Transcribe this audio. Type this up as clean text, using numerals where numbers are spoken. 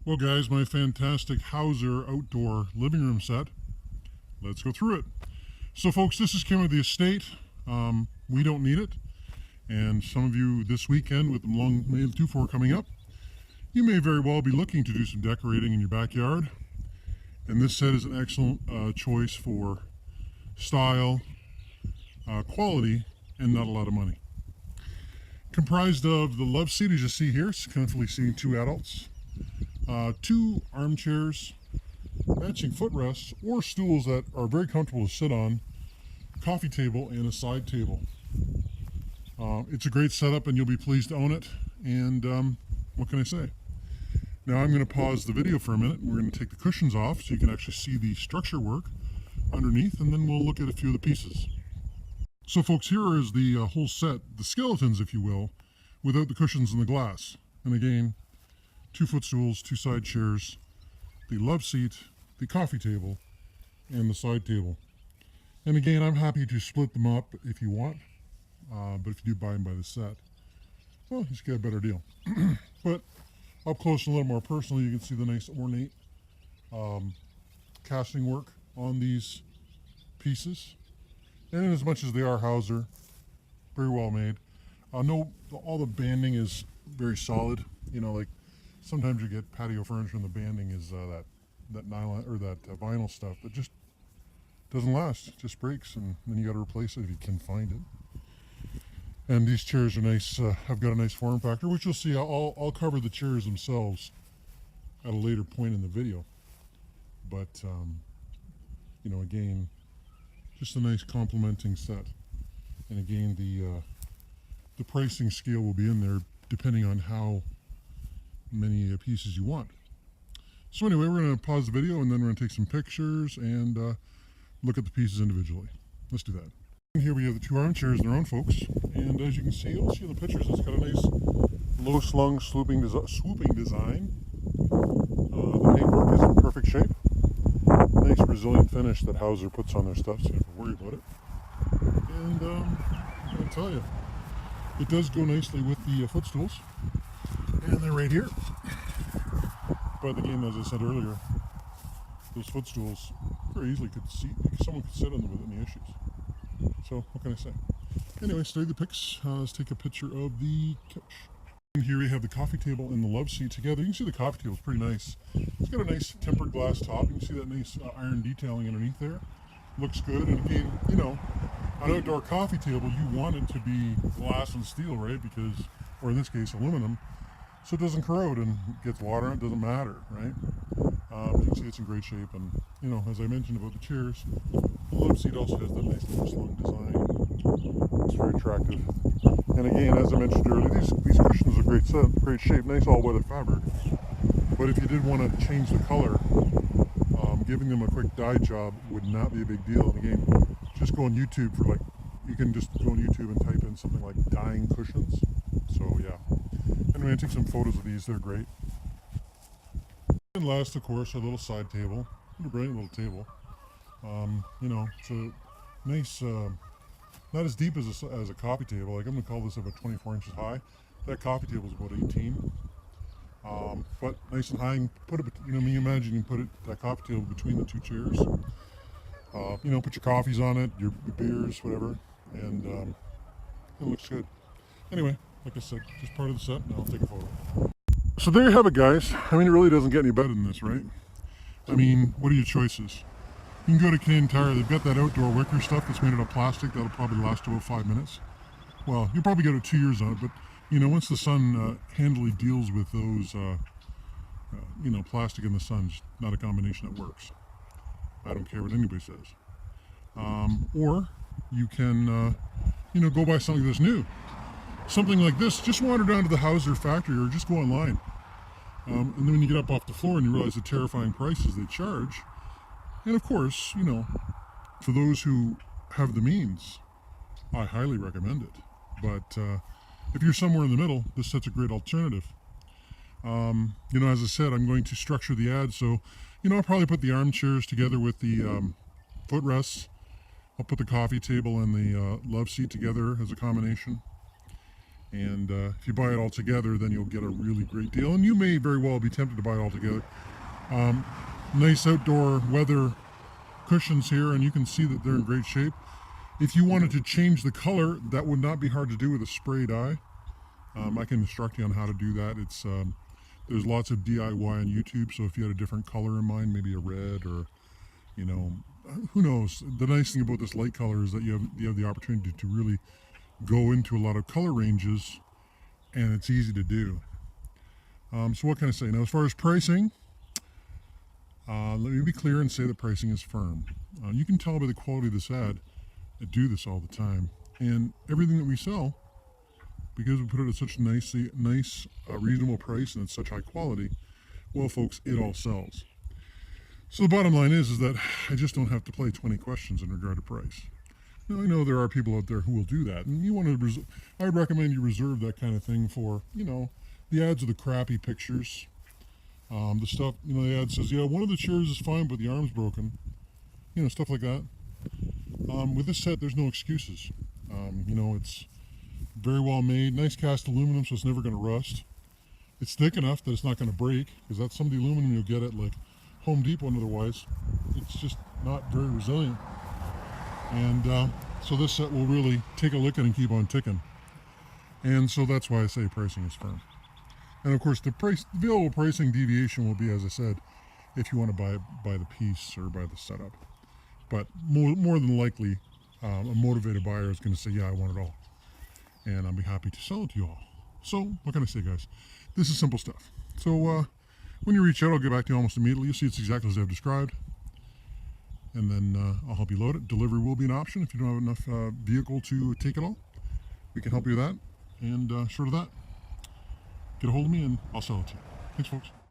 Well guys, my fantastic Hauser outdoor living room set. Let's go through it. So folks, this is came with the estate. We don't need it. And some of you this weekend with the long May 2-4 coming up, you may very well be looking to do some decorating in your backyard. And this set is an excellent choice for style, quality, and not a lot of money. Comprised of the love seat, as you see here, it's comfortably seating 2 adults. 2 armchairs, matching footrests or stools that are very comfortable to sit on, coffee table, and a side table. It's a great setup and you'll be pleased to own it. And what can I say? Now I'm going to pause the video for a minute. We're going to take the cushions off so you can actually see the structure work underneath, and then we'll look at a few of the pieces. So folks, here is the whole set, the skeletons if you will, without the cushions and the glass. And again, 2 footstools, 2 side chairs, the love seat, the coffee table, and the side table. And again, I'm happy to split them up if you want, but if you do buy them by the set, well, you just get a better deal. But up close and a little more personal, you can see the nice ornate casting work on these pieces. And as much as they are Hauser, very well made. No, all the banding is very solid, you know, like sometimes you get patio furniture and the banding is that nylon or that vinyl stuff that just doesn't last. It just breaks, and then you got to replace it if you can find it. And these chairs are nice. Have got a nice form factor, which you'll see. I'll cover the chairs themselves at a later point in the video. But you know, again, just a nice complementing set. And again, the pricing scale will be in there depending on how many pieces you want. So anyway, we're going to pause the video and then we're going to take some pictures and look at the pieces individually. Let's do that. And here we have the 2 armchairs in their own, folks. And as you can see, you'll see in the pictures, it's got a nice low slung swooping design. The paintwork is in perfect shape. Nice resilient finish that Hauser puts on their stuff, so you don't have to worry about it. And I'm going to tell you, it does go nicely with the footstools. And they're right here. But again, as I said earlier, those footstools very easily someone could sit on them without any issues. So what can I say? Anyway, study the pics. Let's take a picture of the couch. And here we have the coffee table and the love seat together. You can see the coffee table is pretty nice. It's got a nice tempered glass top. You can see that nice iron detailing underneath there. Looks good. And again, you know, an outdoor coffee table, you want it to be glass and steel, right? Because, or in this case, aluminum. So it doesn't corrode and gets water on it, doesn't matter, right? You can see it's in great shape, and you know, as I mentioned about the chairs, the love seat also has that nice little slung design. It's very attractive. And again, as I mentioned earlier, these cushions are great shape, nice all-weather fabric. But if you did want to change the color, giving them a quick dye job would not be a big deal. And again, just go on YouTube for you can just go on YouTube and type in something like dyeing cushions. So yeah. Anyway, I took some photos of these, they're great. And last, of course, our little side table. A brilliant little table. You know, it's a nice, not as deep as a coffee table. Like I'm going to call this about 24 inches high. That coffee table is about 18. But nice and high, and put it, you know, you imagine you can put that coffee table between the 2 chairs. You know, put your coffees on it, your beers, whatever, and it looks good. Anyway, like I said, just part of the set, and I'll take a photo. So there you have it, guys. I mean, it really doesn't get any better than this, right? I mean, what are your choices? You can go to Canadian Tire. They've got that outdoor wicker stuff that's made out of plastic. That'll probably last about 5 minutes. Well, you'll probably get it 2 years on it, but you know, once the sun handily deals with those, you know, plastic in the sun, it's not a combination that works. I don't care what anybody says. Or you can, you know, go buy something that's new. Something like this, just wander down to the Hauser factory or just go online. And then when you get up off the floor and you realize the terrifying prices they charge, and of course, you know, for those who have the means, I highly recommend it. But if you're somewhere in the middle, this set's a great alternative. You know, as I said, I'm going to structure the ad, so, you know, I'll probably put the armchairs together with the footrests. I'll put the coffee table and the love seat together as a combination. And if you buy it all together, then you'll get a really great deal. And you may very well be tempted to buy it all together. Nice outdoor weather cushions here, and you can see that they're in great shape. If you wanted to change the color, that would not be hard to do with a spray dye. I can instruct you on how to do that. There's lots of DIY on YouTube, so if you had a different color in mind, maybe a red or, who knows. The nice thing about this light color is that you have the opportunity to really go into a lot of color ranges, and it's easy to do. So what can I say? Now, as far as pricing, let me be clear and say the pricing is firm. You can tell by the quality of this ad. I do this all the time, and everything that we sell, because we put it at such a nice, reasonable price and at such high quality, well, folks, it all sells. So the bottom line is that I just don't have to play 20 questions in regard to price. Now, I know there are people out there who will do that, and I would recommend you reserve that kind of thing for, the ads are the crappy pictures. The stuff, the ad says, yeah, one of the chairs is fine, but the arm's broken. Stuff like that. With this set, there's no excuses. It's very well made, nice cast aluminum, so it's never going to rust. It's thick enough that it's not going to break, because that's some of the aluminum you'll get at like Home Depot and otherwise. It's just not very resilient. And so this set will really take a licking and keep on ticking. And so that's why I say pricing is firm. And of course, the available pricing deviation will be, as I said, if you want to buy the piece or buy the setup. But more than likely, a motivated buyer is going to say, yeah, I want it all. And I'll be happy to sell it to you all. So what can I say, guys? This is simple stuff. So when you reach out, I'll get back to you almost immediately. You'll see it's exactly as I've described. And then I'll help you load it. Delivery will be an option if you don't have enough vehicle to take it all. We can help you with that. And short of that, get a hold of me and I'll sell it to you. Thanks, folks.